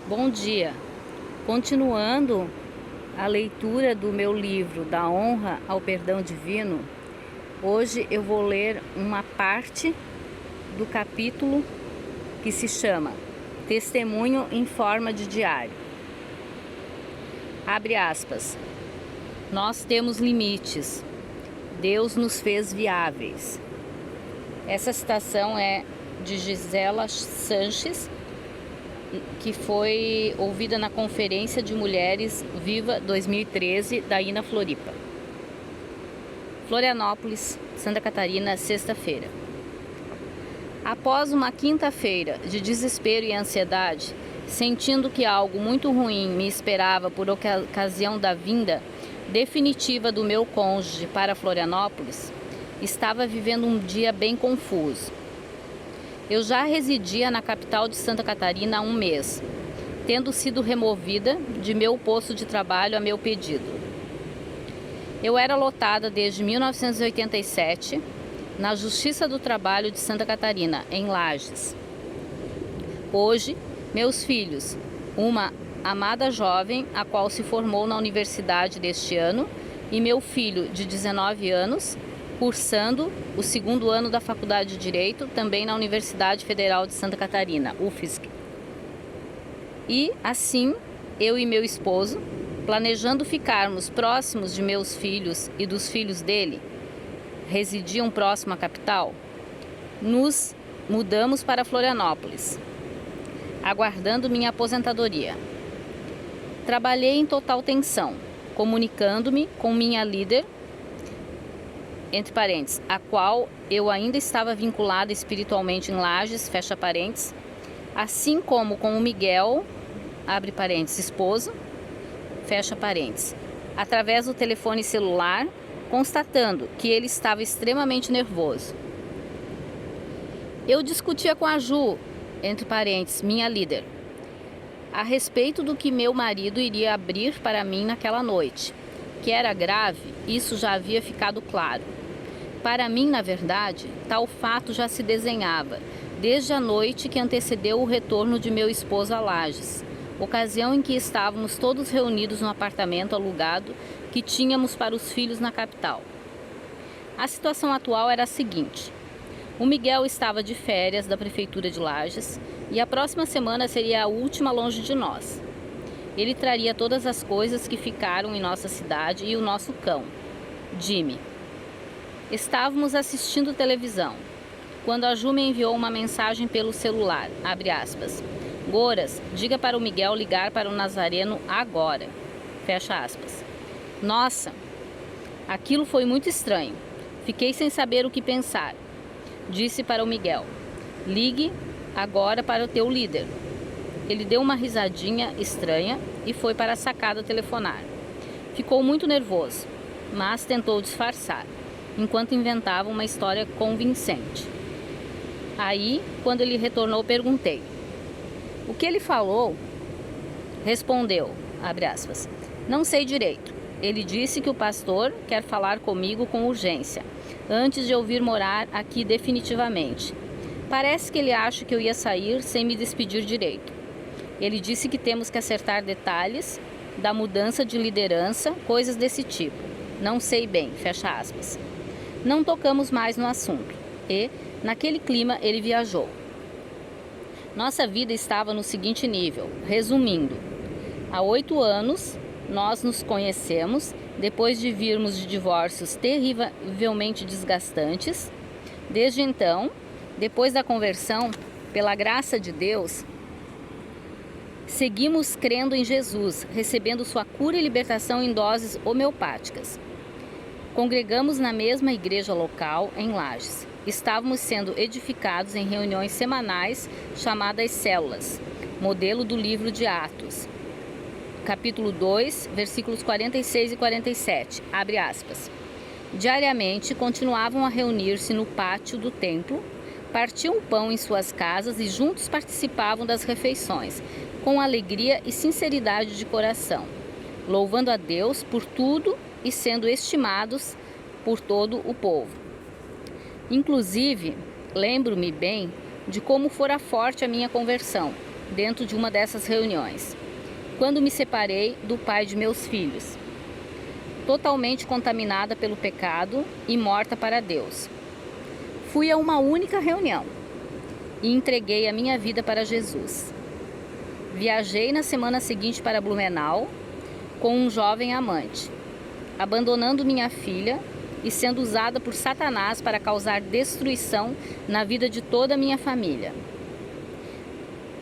Bom dia. Continuando a leitura do meu livro Da Honra ao Perdão Divino, hoje eu vou ler uma parte do capítulo que se chama Testemunho em Forma de Diário. Abre aspas. Nós temos limites. Deus nos fez viáveis. Essa citação é de Gisela Sanches, que foi ouvida na Conferência de Mulheres Viva 2013 da INA Floripa. Florianópolis, Santa Catarina, sexta-feira. Após uma quinta-feira de desespero e ansiedade, sentindo que algo muito ruim me esperava por ocasião da vinda definitiva do meu cônjuge para Florianópolis, estava vivendo um dia bem confuso. Eu já residia na capital de Santa Catarina há um mês, tendo sido removida de meu posto de trabalho a meu pedido. Eu era lotada desde 1987 na Justiça do Trabalho de Santa Catarina, em Lages. Hoje, meus filhos, uma amada jovem, a qual se formou na universidade deste ano, e meu filho de 19 anos, cursando o segundo ano da Faculdade de Direito, também na Universidade Federal de Santa Catarina, UFSC. E, assim, eu e meu esposo, planejando ficarmos próximos de meus filhos e dos filhos dele, residiam próximo à capital, nos mudamos para Florianópolis, aguardando minha aposentadoria. Trabalhei em total tensão, comunicando-me com minha líder, entre parênteses, a qual eu ainda estava vinculada espiritualmente em Lages, fecha parênteses, assim como com o Miguel, abre parênteses, esposo, fecha parênteses, através do telefone celular, constatando que ele estava extremamente nervoso. Eu discutia com a Ju, entre parênteses, minha líder, a respeito do que meu marido iria abrir para mim naquela noite. Que era grave, isso já havia ficado claro. Para mim, na verdade, tal fato já se desenhava, desde a noite que antecedeu o retorno de meu esposo a Lages, ocasião em que estávamos todos reunidos no apartamento alugado que tínhamos para os filhos na capital. A situação atual era a seguinte: o Miguel estava de férias da Prefeitura de Lages e a próxima semana seria a última longe de nós. Ele traria todas as coisas que ficaram em nossa cidade e o nosso cão, Jimmy. Estávamos assistindo televisão, quando a Ju me enviou uma mensagem pelo celular, abre aspas, Goras, diga para o Miguel ligar para o Nazareno agora, fecha aspas. Nossa, aquilo foi muito estranho, fiquei sem saber o que pensar. Disse para o Miguel, ligue agora para o teu líder. Ele deu uma risadinha estranha e foi para a sacada telefonar. Ficou muito nervoso, mas tentou disfarçar, enquanto inventava uma história convincente. Aí, quando ele retornou, perguntei. O que ele falou? Respondeu, abre aspas, não sei direito. Ele disse que o pastor quer falar comigo com urgência, antes de eu vir morar aqui definitivamente. Parece que ele acha que eu ia sair sem me despedir direito. Ele disse que temos que acertar detalhes da mudança de liderança, coisas desse tipo. Não sei bem, fecha aspas. Não tocamos mais no assunto e, naquele clima, ele viajou. Nossa vida estava no seguinte nível, resumindo. Há 8 anos, nós nos conhecemos, depois de virmos de divórcios terrivelmente desgastantes. Desde então, depois da conversão, pela graça de Deus, seguimos crendo em Jesus, recebendo sua cura e libertação em doses homeopáticas. Congregamos na mesma igreja local, em Lages. Estávamos sendo edificados em reuniões semanais chamadas células, modelo do livro de Atos, capítulo 2, versículos 46 e 47, abre aspas. Diariamente continuavam a reunir-se no pátio do templo, partiam pão em suas casas e juntos participavam das refeições, com alegria e sinceridade de coração, louvando a Deus por tudo e sendo estimados por todo o povo. Inclusive, lembro-me bem de como fora forte a minha conversão, dentro de uma dessas reuniões, quando me separei do pai de meus filhos, totalmente contaminada pelo pecado e morta para Deus. Fui a uma única reunião e entreguei a minha vida para Jesus. Viajei na semana seguinte para Blumenau com um jovem amante, abandonando minha filha e sendo usada por Satanás para causar destruição na vida de toda a minha família.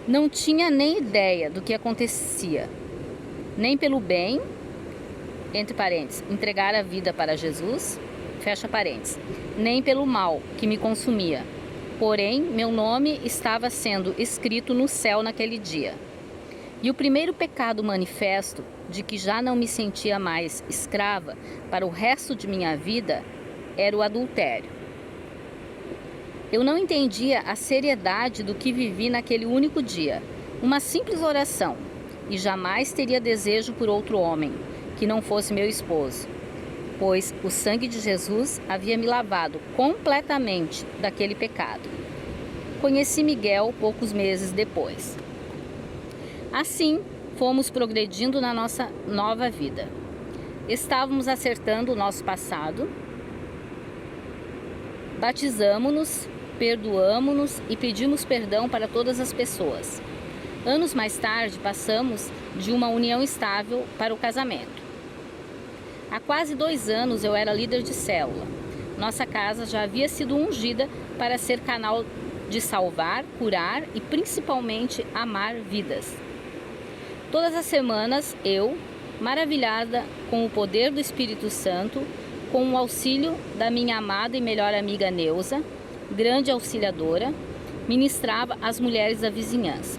Não tinha nem ideia do que acontecia, nem pelo bem, entre parênteses, entregar a vida para Jesus, fecha parênteses, nem pelo mal que me consumia. Porém, meu nome estava sendo escrito no céu naquele dia. E o primeiro pecado manifesto, de que já não me sentia mais escrava para o resto de minha vida, era o adultério. Eu não entendia a seriedade do que vivi naquele único dia, uma simples oração, e jamais teria desejo por outro homem, que não fosse meu esposo, pois o sangue de Jesus havia me lavado completamente daquele pecado. Conheci Miguel poucos meses depois. Assim, fomos progredindo na nossa nova vida. Estávamos acertando o nosso passado, batizamo-nos, perdoamo-nos e pedimos perdão para todas as pessoas. Anos mais tarde, passamos de uma união estável para o casamento. Há quase 2 anos eu era líder de célula. Nossa casa já havia sido ungida para ser canal de salvar, curar e principalmente amar vidas. Todas as semanas eu, maravilhada com o poder do Espírito Santo, com o auxílio da minha amada e melhor amiga Neuza, grande auxiliadora, ministrava às mulheres da vizinhança.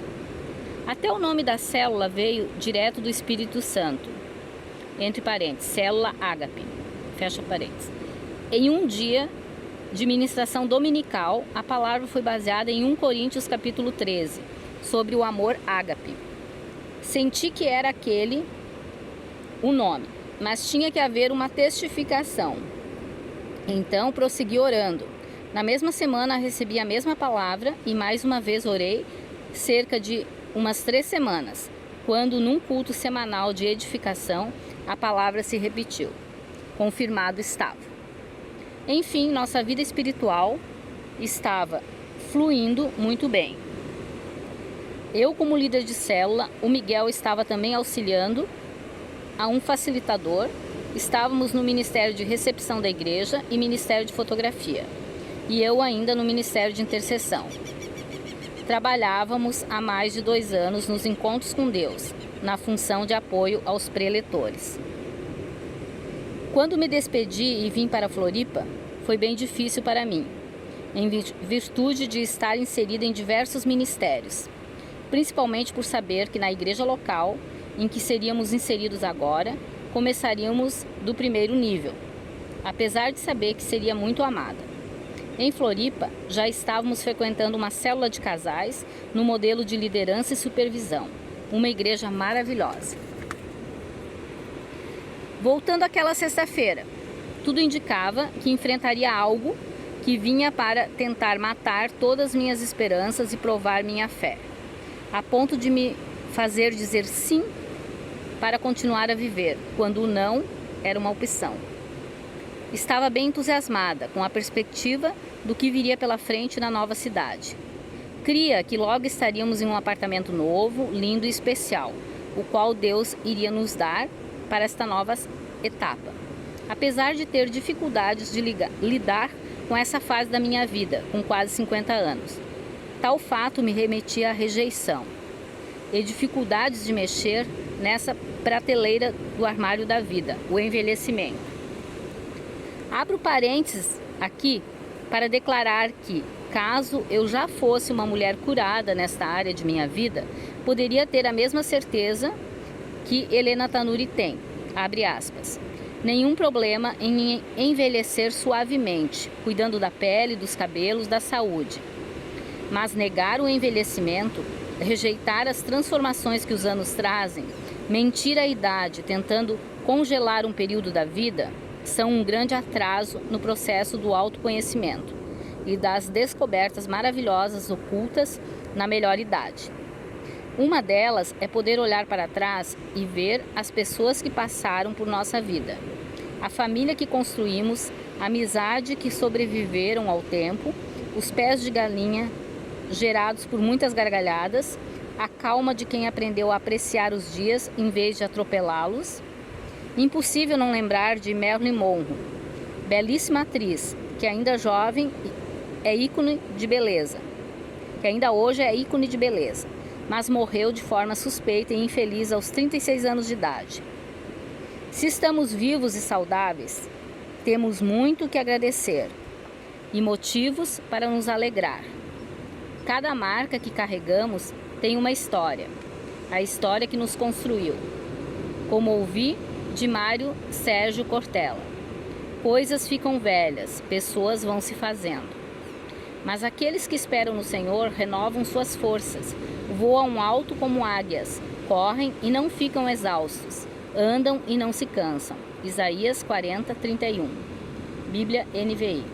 Até o nome da célula veio direto do Espírito Santo, entre parênteses, célula Ágape, fecha parênteses. Em um dia de ministração dominical, a palavra foi baseada em 1 Coríntios capítulo 13, sobre o amor ágape. Senti que era aquele o nome, mas tinha que haver uma testificação. Então prossegui orando. Na mesma semana recebi a mesma palavra e mais uma vez orei cerca de umas 3 semanas, quando num culto semanal de edificação a palavra se repetiu. Confirmado estava. Enfim, nossa vida espiritual estava fluindo muito bem. Eu, como líder de célula, o Miguel estava também auxiliando a um facilitador. Estávamos no Ministério de Recepção da Igreja e Ministério de Fotografia. E eu ainda no Ministério de Intercessão. Trabalhávamos há mais de 2 anos nos encontros com Deus, na função de apoio aos preletores. Quando me despedi e vim para Floripa, foi bem difícil para mim, em virtude de estar inserida em diversos ministérios, principalmente por saber que na igreja local, em que seríamos inseridos agora, começaríamos do primeiro nível, apesar de saber que seria muito amada. Em Floripa, já estávamos frequentando uma célula de casais no modelo de liderança e supervisão, uma igreja maravilhosa. Voltando àquela sexta-feira, tudo indicava que enfrentaria algo que vinha para tentar matar todas as minhas esperanças e provar minha fé, a ponto de me fazer dizer sim para continuar a viver, quando o não era uma opção. Estava bem entusiasmada com a perspectiva do que viria pela frente na nova cidade. Cria que logo estaríamos em um apartamento novo, lindo e especial, o qual Deus iria nos dar para esta nova etapa. Apesar de ter dificuldades de lidar com essa fase da minha vida, com quase 50 anos, tal fato me remetia à rejeição e dificuldades de mexer nessa prateleira do armário da vida, o envelhecimento. Abro parênteses aqui para declarar que, caso eu já fosse uma mulher curada nesta área de minha vida, poderia ter a mesma certeza que Helena Tanuri tem, abre aspas, nenhum problema em envelhecer suavemente, cuidando da pele, dos cabelos, da saúde. Mas negar o envelhecimento, rejeitar as transformações que os anos trazem, mentir a idade tentando congelar um período da vida, são um grande atraso no processo do autoconhecimento e das descobertas maravilhosas ocultas na melhor idade. Uma delas é poder olhar para trás e ver as pessoas que passaram por nossa vida, a família que construímos, a amizade que sobreviveram ao tempo, os pés de galinha gerados por muitas gargalhadas, a calma de quem aprendeu a apreciar os dias em vez de atropelá-los. Impossível não lembrar de Marilyn Monroe, belíssima atriz, que ainda jovem é ícone de beleza, que ainda hoje é ícone de beleza, mas morreu de forma suspeita e infeliz aos 36 anos de idade. Se estamos vivos e saudáveis, temos muito que agradecer e motivos para nos alegrar. Cada marca que carregamos tem uma história, a história que nos construiu. Como ouvi de Mário Sérgio Cortella, coisas ficam velhas, pessoas vão se fazendo. Mas aqueles que esperam no Senhor renovam suas forças, voam alto como águias, correm e não ficam exaustos, andam e não se cansam. Isaías 40, 31. Bíblia NVI.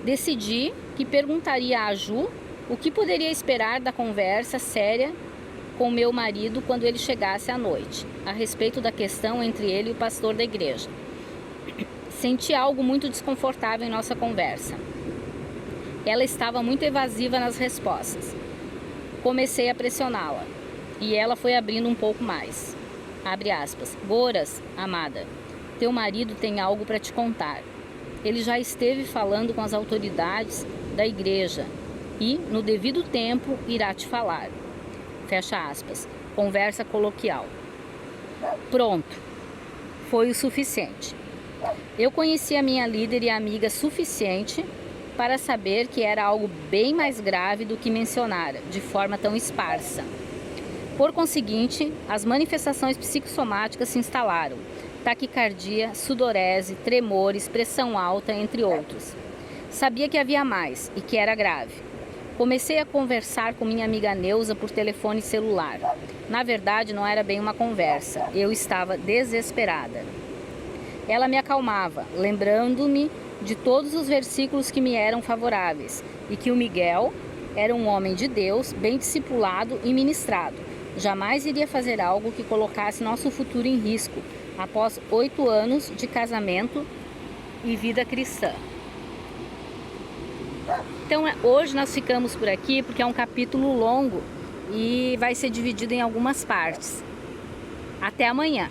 Decidi que perguntaria a Ju o que poderia esperar da conversa séria com meu marido quando ele chegasse à noite, a respeito da questão entre ele e o pastor da igreja. Senti algo muito desconfortável em nossa conversa. Ela estava muito evasiva nas respostas. Comecei a pressioná-la e ela foi abrindo um pouco mais. Abre aspas. Boras, amada, teu marido tem algo para te contar. Ele já esteve falando com as autoridades da igreja e, no devido tempo, irá te falar. Fecha aspas. Conversa coloquial. Pronto. Foi o suficiente. Eu conheci a minha líder e amiga suficiente para saber que era algo bem mais grave do que mencionara, de forma tão esparsa. Por conseguinte, as manifestações psicossomáticas se instalaram: taquicardia, sudorese, tremores, pressão alta, entre outros. Sabia que havia mais e que era grave. Comecei a conversar com minha amiga Neuza por telefone celular. Na verdade, não era bem uma conversa, eu estava desesperada. Ela me acalmava, lembrando-me de todos os versículos que me eram favoráveis e que o Miguel era um homem de Deus, bem discipulado e ministrado. Jamais iria fazer algo que colocasse nosso futuro em risco após 8 anos de casamento e vida cristã. Então, hoje nós ficamos por aqui porque é um capítulo longo e vai ser dividido em algumas partes. Até amanhã!